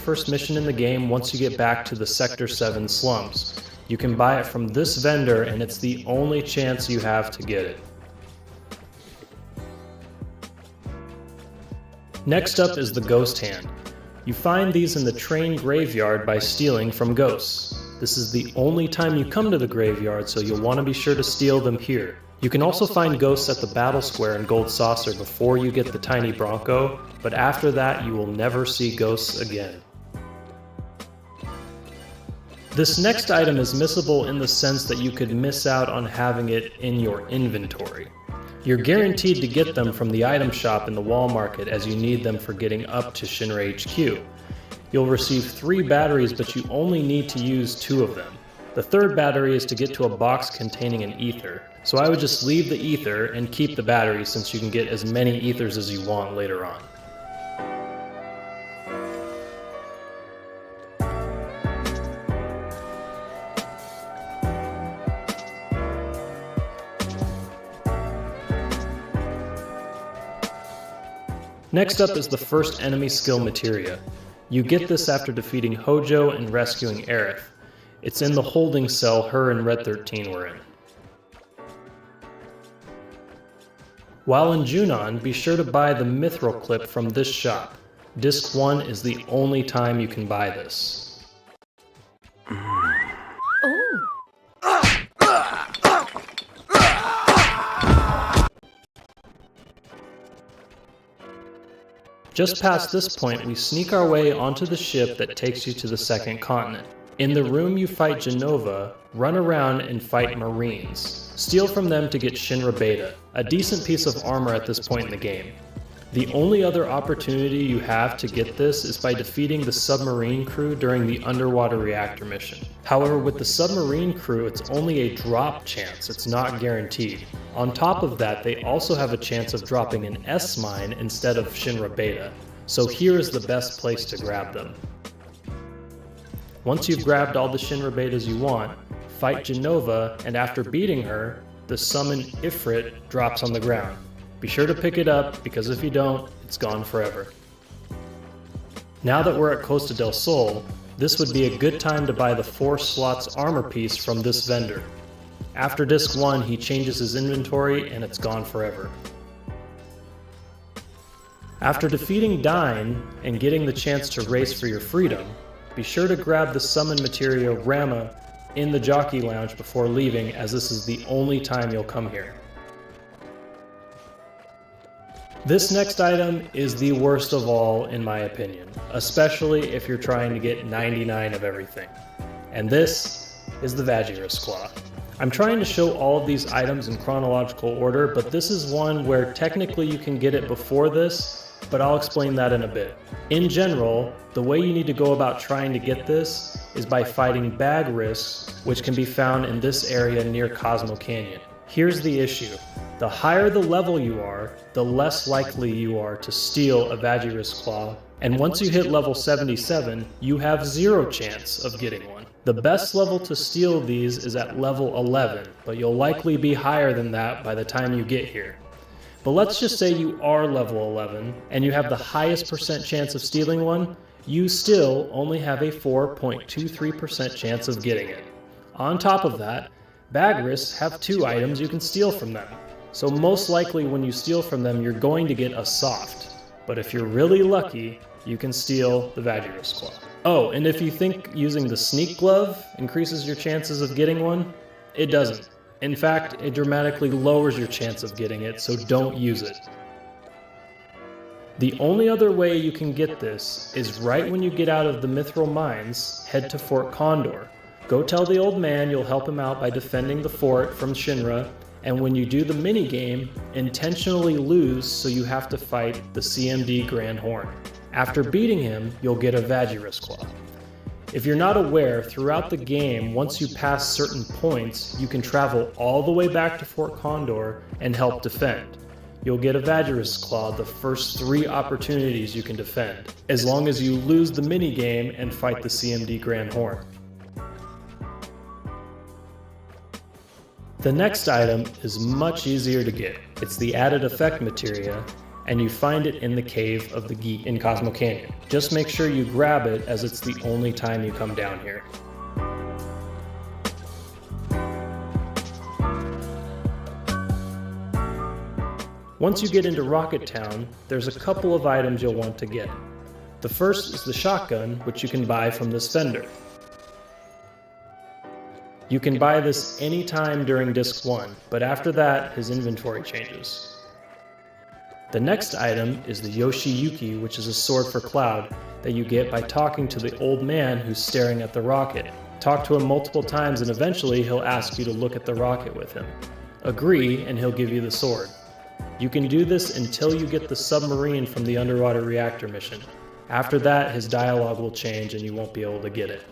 first mission in the game once you get back to the Sector 7 slums. You can buy it from this vendor, and it's the only chance you have to get it. Next up is the Ghost Hand. You find these in the train graveyard by stealing from ghosts. This is the only time you come to the graveyard, so you'll want to be sure to steal them here. You can also find ghosts at the Battle Square in Gold Saucer before you get the Tiny Bronco, but after that you will never see ghosts again. This next item is missable in the sense that you could miss out on having it in your inventory. You're guaranteed to get them from the item shop in the wall market as you need them for getting up to Shinra HQ. You'll receive 3 batteries, but you only need to use 2 of them. The third battery is to get to a box containing an ether, so I would just leave the ether and keep the battery since you can get as many ethers as you want later on. Next up is the first enemy skill materia. You get this after defeating Hojo and rescuing Aerith. It's in the holding cell her and Red 13 were in. While in Junon, be sure to buy the Mithril Clip from this shop. Disc 1 is the only time you can buy this. Just past this point, we sneak our way onto the ship that takes you to the second continent. In the room you fight Genova, run around and fight Marines. Steal from them to get Shinra Beta, a decent piece of armor at this point in the game. The only other opportunity you have to get this is by defeating the submarine crew during the underwater reactor mission. However, with the submarine crew, it's only a drop chance, it's not guaranteed. On top of that, they also have a chance of dropping an S-mine instead of Shinra Beta, so here is the best place to grab them. Once you've grabbed all the Shinra Betas you want, fight Genova, and after beating her, the summoned Ifrit drops on the ground. Be sure to pick it up, because if you don't, it's gone forever. Now that we're at Costa del Sol, this would be a good time to buy the 4 slots armor piece from this vendor. After disc 1, he changes his inventory and it's gone forever. After defeating Dyne and getting the chance to race for your freedom, be sure to grab the summon materia Rama in the jockey lounge before leaving, as this is the only time you'll come here. This next item is the worst of all in my opinion, especially if you're trying to get 99 of everything. And this is the Vagiris Claw. I'm trying to show all of these items in chronological order, but this is one where technically you can get it before this, but I'll explain that in a bit. In general, the way you need to go about trying to get this is by fighting Bagris, which can be found in this area near Cosmo Canyon. Here's the issue. The higher the level you are, the less likely you are to steal a Vagiris Claw, and once you hit level 77, you have 0 chance of getting one. The best level to steal these is at level 11, but you'll likely be higher than that by the time you get here. But let's just say you are level 11, and you have the highest percent chance of stealing one, you still only have a 4.23% chance of getting it. On top of that, Bagris have 2 items you can steal from them, so most likely when you steal from them you're going to get a soft, but if you're really lucky, you can steal the Vagiris Claw. Oh, and if you think using the Sneak Glove increases your chances of getting one, it doesn't. In fact, it dramatically lowers your chance of getting it, so don't use it. The only other way you can get this is right when you get out of the Mithril Mines, head to Fort Condor. Go tell the old man you'll help him out by defending the fort from Shinra, and when you do the minigame, intentionally lose so you have to fight the CMD Grand Horn. After beating him, you'll get a Vagiris Claw. If you're not aware, throughout the game, once you pass certain points, you can travel all the way back to Fort Condor and help defend. You'll get a Vagiris Claw the first 3 opportunities you can defend, as long as you lose the minigame and fight the CMD Grand Horn. The next item is much easier to get. It's the added effect materia, and you find it in the Cave of the Geek in Cosmo Canyon. Just make sure you grab it, as it's the only time you come down here. Once you get into Rocket Town, there's a couple of items you'll want to get. The first is the shotgun, which you can buy from this vendor. You can buy this anytime during Disc 1, but after that, his inventory changes. The next item is the Yoshiyuki, which is a sword for Cloud that you get by talking to the old man who's staring at the rocket. Talk to him multiple times and eventually he'll ask you to look at the rocket with him. Agree and he'll give you the sword. You can do this until you get the submarine from the underwater reactor mission. After that, his dialogue will change and you won't be able to get it.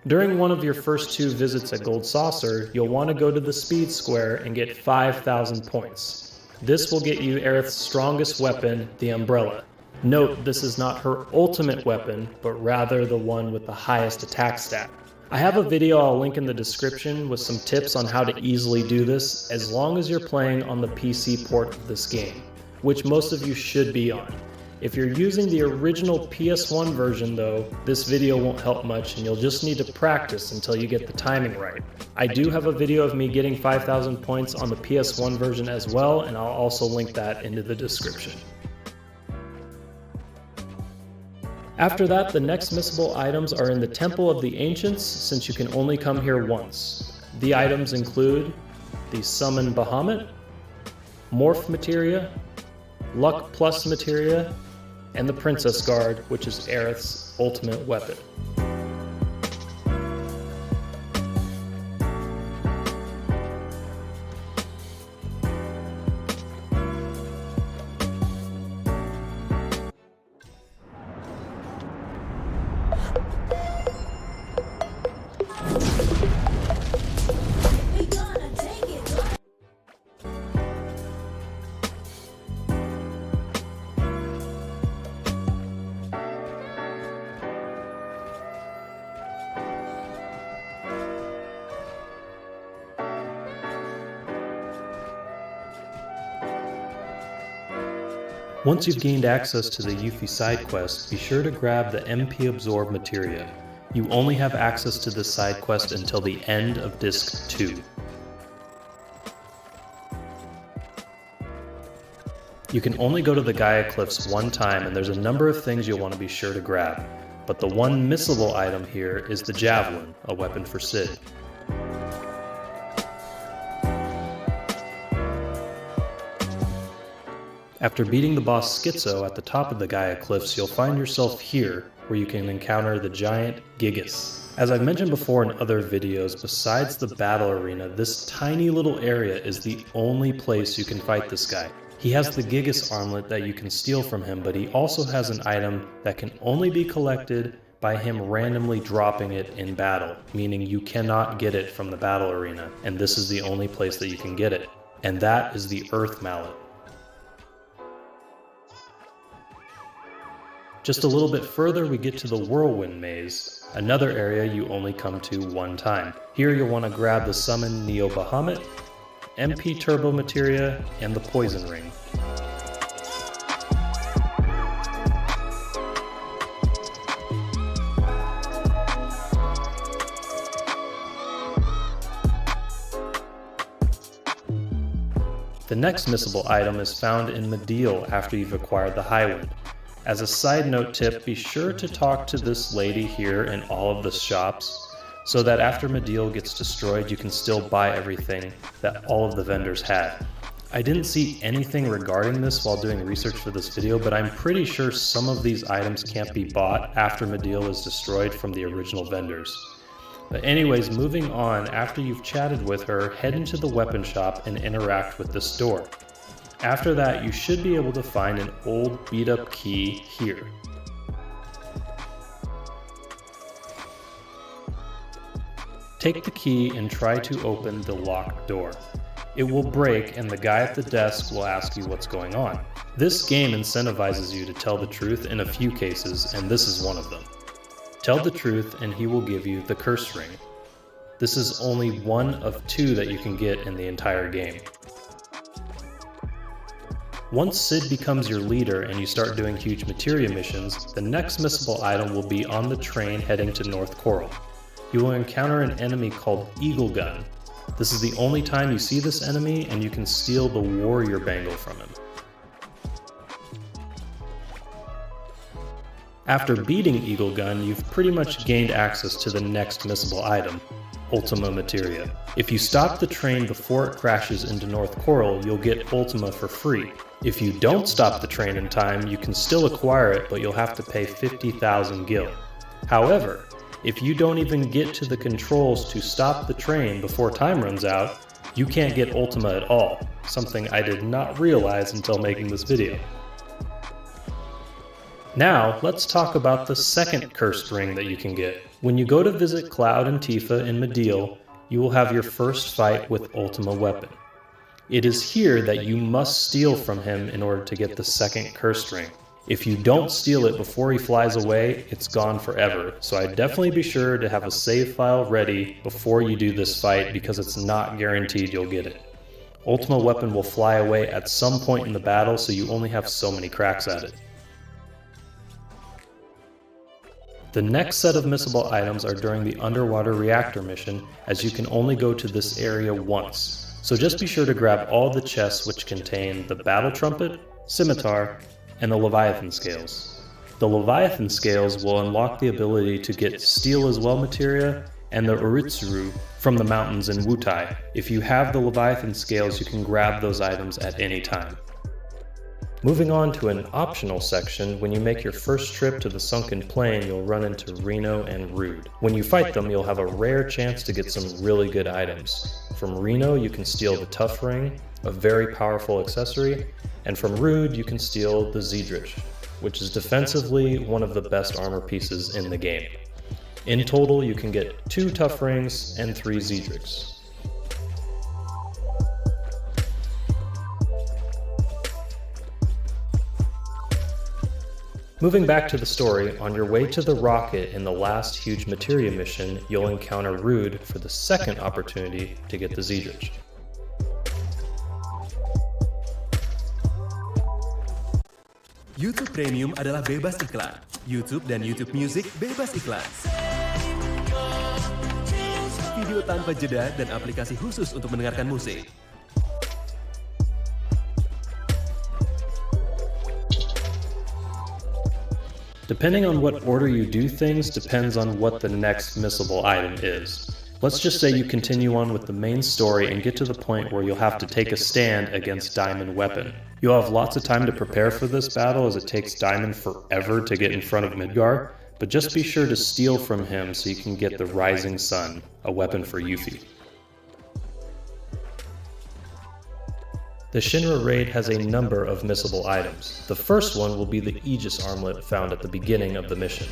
During one of your first 2 visits at Gold Saucer, you'll want to go to the Speed Square and get 5,000 points. This will get you Aerith's strongest weapon, the Umbrella. Note, this is not her ultimate weapon, but rather the one with the highest attack stat. I have a video I'll link in the description with some tips on how to easily do this, as long as you're playing on the PC port of this game, which most of you should be on. If you're using the original PS1 version though, this video won't help much and you'll just need to practice until you get the timing right. I do have a video of me getting 5,000 points on the PS1 version as well, and I'll also link that into the description. After that, the next missable items are in the Temple of the Ancients, since you can only come here once. The items include the Summon Bahamut, Morph Materia, Luck Plus Materia, and the Princess Guard, which is Aerith's ultimate weapon. Once you've gained access to the Yuffie side quest, be sure to grab the MP Absorb Materia. You only have access to this side quest until the end of Disc 2. You can only go to the Gaia Cliffs one time, and there's a number of things you'll want to be sure to grab. But the one missable item here is the Javelin, a weapon for Sid. After beating the boss Schizo at the top of the Gaia Cliffs, you'll find yourself here, where you can encounter the giant Gigas. As I've mentioned before in other videos, besides the battle arena, this tiny little area is the only place you can fight this guy. He has the Gigas armlet that you can steal from him, but he also has an item that can only be collected by him randomly dropping it in battle, meaning you cannot get it from the battle arena, and this is the only place that you can get it, and that is the Earth Mallet. Just a little bit further, we get to the Whirlwind Maze, another area you only come to one time. Here you'll want to grab the Summon Neo Bahamut, MP Turbo Materia, and the Poison Ring. The next missable item is found in Mideel after you've acquired the Highwind. As a side note tip, be sure to talk to this lady here in all of the shops, so that after Mideel gets destroyed you can still buy everything that all of the vendors had. I didn't see anything regarding this while doing research for this video, but I'm pretty sure some of these items can't be bought after Mideel is destroyed from the original vendors. But anyways, moving on, after you've chatted with her, head into the weapon shop and interact with this door. After that, you should be able to find an old beat-up key here. Take the key and try to open the locked door. It will break and the guy at the desk will ask you what's going on. This game incentivizes you to tell the truth in a few cases, and this is one of them. Tell the truth and he will give you the curse ring. This is only one of 2 that you can get in the entire game. Once Sid becomes your leader and you start doing huge materia missions, the next missable item will be on the train heading to North Coral. You will encounter an enemy called Eagle Gun. This is the only time you see this enemy, and you can steal the warrior bangle from him. After beating Eagle Gun, you've pretty much gained access to the next missable item, Ultima Materia. If you stop the train before it crashes into North Coral, you'll get Ultima for free. If you don't stop the train in time, you can still acquire it, but you'll have to pay 50,000 gil. However, if you don't even get to the controls to stop the train before time runs out, you can't get Ultima at all, something I did not realize until making this video. Now, let's talk about the second cursed ring that you can get. When you go to visit Cloud and Tifa in Mideel, you will have your first fight with Ultima Weapon. It is here that you must steal from him in order to get the second cursed ring. If you don't steal it before he flies away, it's gone forever, so I'd definitely be sure to have a save file ready before you do this fight because it's not guaranteed you'll get it. Ultima Weapon will fly away at some point in the battle, so you only have so many cracks at it. The next set of missable items are during the underwater reactor mission, as you can only go to this area once. So just be sure to grab all the chests which contain the Battle Trumpet, Scimitar, and the Leviathan Scales. The Leviathan Scales will unlock the ability to get Steel as Well materia and the Uritsuru from the mountains in Wutai. If you have the Leviathan Scales, you can grab those items at any time. Moving on to an optional section, when you make your first trip to the Sunken Plain, you'll run into Reno and Rude. When you fight them, you'll have a rare chance to get some really good items. From Reno, you can steal the Tough Ring, a very powerful accessory, and from Rude, you can steal the Zeedrich, which is defensively one of the best armor pieces in the game. In total, you can get 2 Tough Rings and 3 Zeedrichs. Moving back to the story, on your way to the rocket in the last huge materia mission, you'll encounter Rude for the second opportunity to get the Zeedrich. YouTube Premium adalah bebas iklan. YouTube dan YouTube Music bebas iklan. Video tanpa jeda dan aplikasi khusus untuk mendengarkan musik. Depending on what order you do things depends on what the next missable item is. Let's just say you continue on with the main story and get to the point where you'll have to take a stand against Diamond Weapon. You'll have lots of time to prepare for this battle as it takes Diamond forever to get in front of Midgar, but just be sure to steal from him so you can get the Rising Sun, a weapon for Yuffie. The Shinra raid has a number of missable items. The first one will be the Aegis armlet found at the beginning of the mission.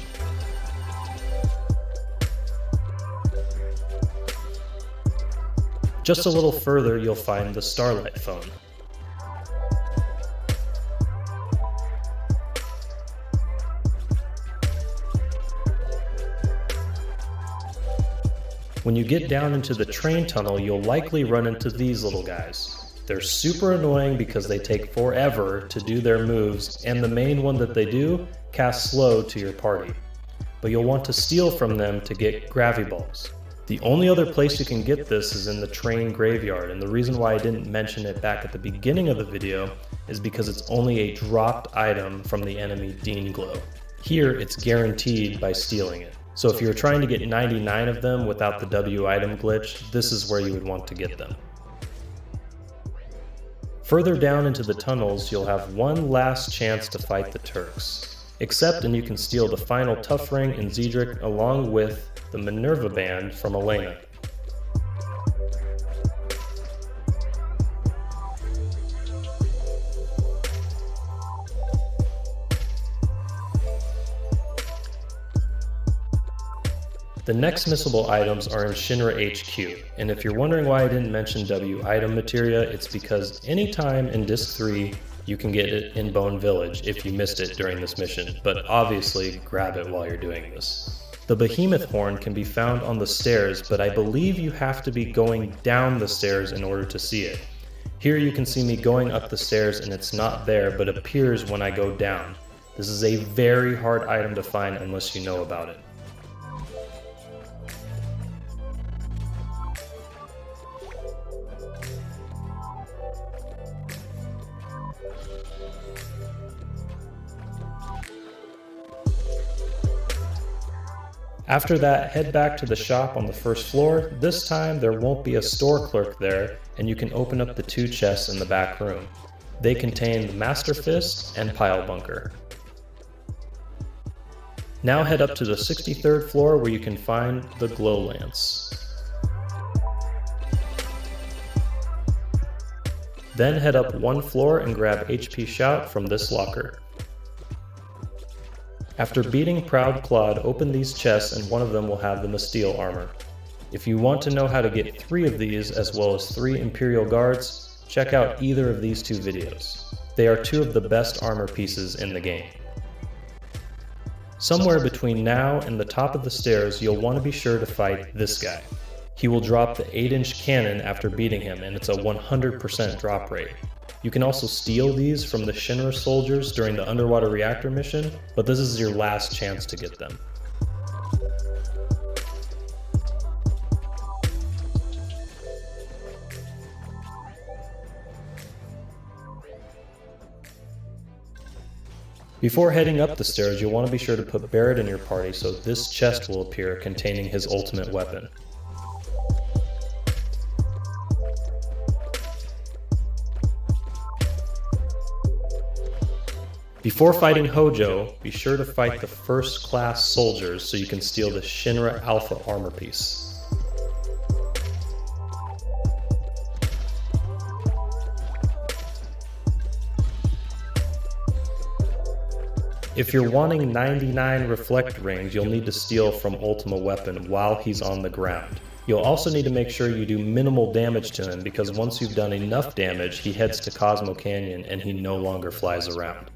Just a little further, you'll find the Starlight phone. When you get down into the train tunnel, you'll likely run into these little guys. They're super annoying because they take forever to do their moves, and the main one that they do casts slow to your party. But you'll want to steal from them to get Graviballs. The only other place you can get this is in the train graveyard, and the reason why I didn't mention it back at the beginning of the video is because it's only a dropped item from the enemy Dean Glow. Here, it's guaranteed by stealing it. So if you're trying to get 99 of them without the W item glitch, this is where you would want to get them. Further down into the tunnels, you'll have one last chance to fight the Turks. Accept and you can steal the final Tough Ring and Zeedrich along with the Minerva Band from Elena. The next missable items are in Shinra HQ, and if you're wondering why I didn't mention W item materia, it's because anytime in Disc 3 you can get it in Bone Village if you missed it during this mission, but obviously grab it while you're doing this. The Behemoth Horn can be found on the stairs, but I believe you have to be going down the stairs in order to see it. Here you can see me going up the stairs and it's not there but appears when I go down. This is a very hard item to find unless you know about it. After that, head back to the shop on the first floor. This time there won't be a store clerk there, and you can open up the 2 chests in the back room. They contain the Master Fist and Pile Bunker. Now head up to the 63rd floor where you can find the Glow Lance. Then head up 1 floor and grab HP Shout from this locker. After beating Proud Claude, open these chests and one of them will have the Masteel armor. If you want to know how to get 3 of these as well as 3 Imperial Guards, check out either of these 2 videos. They are 2 of the best armor pieces in the game. Somewhere between now and the top of the stairs, you'll want to be sure to fight this guy. He will drop the 8-inch cannon after beating him, and it's a 100% drop rate. You can also steal these from the Shinra soldiers during the underwater reactor mission, but this is your last chance to get them. Before heading up the stairs, you'll want to be sure to put Barrett in your party so this chest will appear containing his ultimate weapon. Before fighting Hojo, be sure to fight the first class soldiers so you can steal the Shinra Alpha armor piece. If you're wanting 99 reflect rings, you'll need to steal from Ultima Weapon while he's on the ground. You'll also need to make sure you do minimal damage to him because once you've done enough damage, he heads to Cosmo Canyon and he no longer flies around.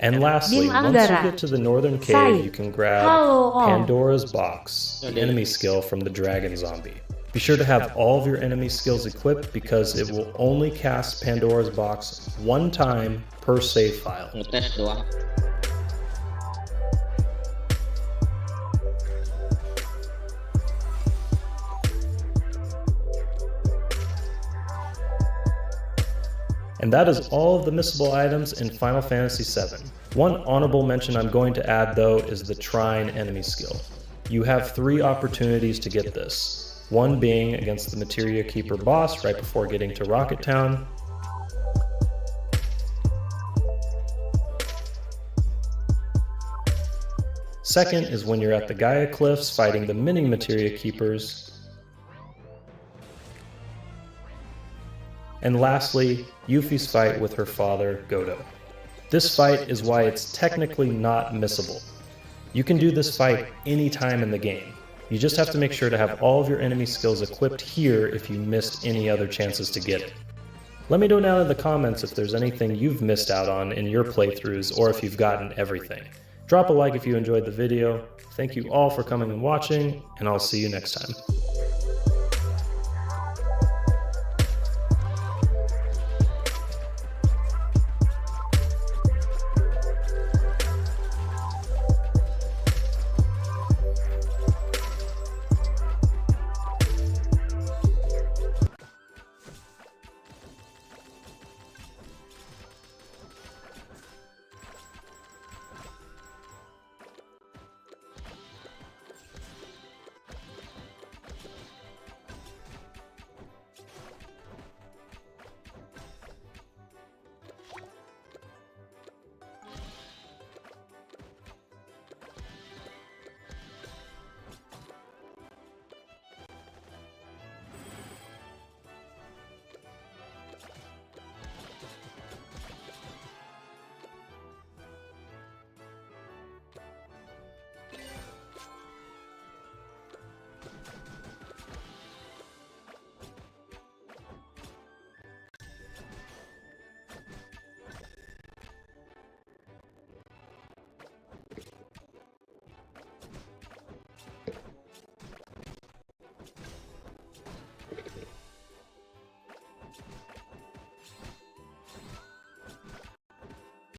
And lastly, once you get to the northern cave, you can grab Pandora's Box, the enemy skill from the Dragon Zombie. Be sure to have all of your enemy skills equipped because it will only cast Pandora's Box 1 time per save file. And that is all of the missable items in Final Fantasy VII. One honorable mention I'm going to add though is the Trine enemy skill. You have 3 opportunities to get this. One being against the Materia Keeper boss right before getting to Rocket Town. Second is when you're at the Gaia Cliffs fighting the mini Materia Keepers. And lastly, Yuffie's fight with her father, Godo. This fight is why it's technically not missable. You can do this fight anytime in the game. You just have to make sure to have all of your enemy skills equipped here if you missed any other chances to get it. Let me know down in the comments if there's anything you've missed out on in your playthroughs or if you've gotten everything. Drop a like if you enjoyed the video. Thank you all for coming and watching, and I'll see you next time.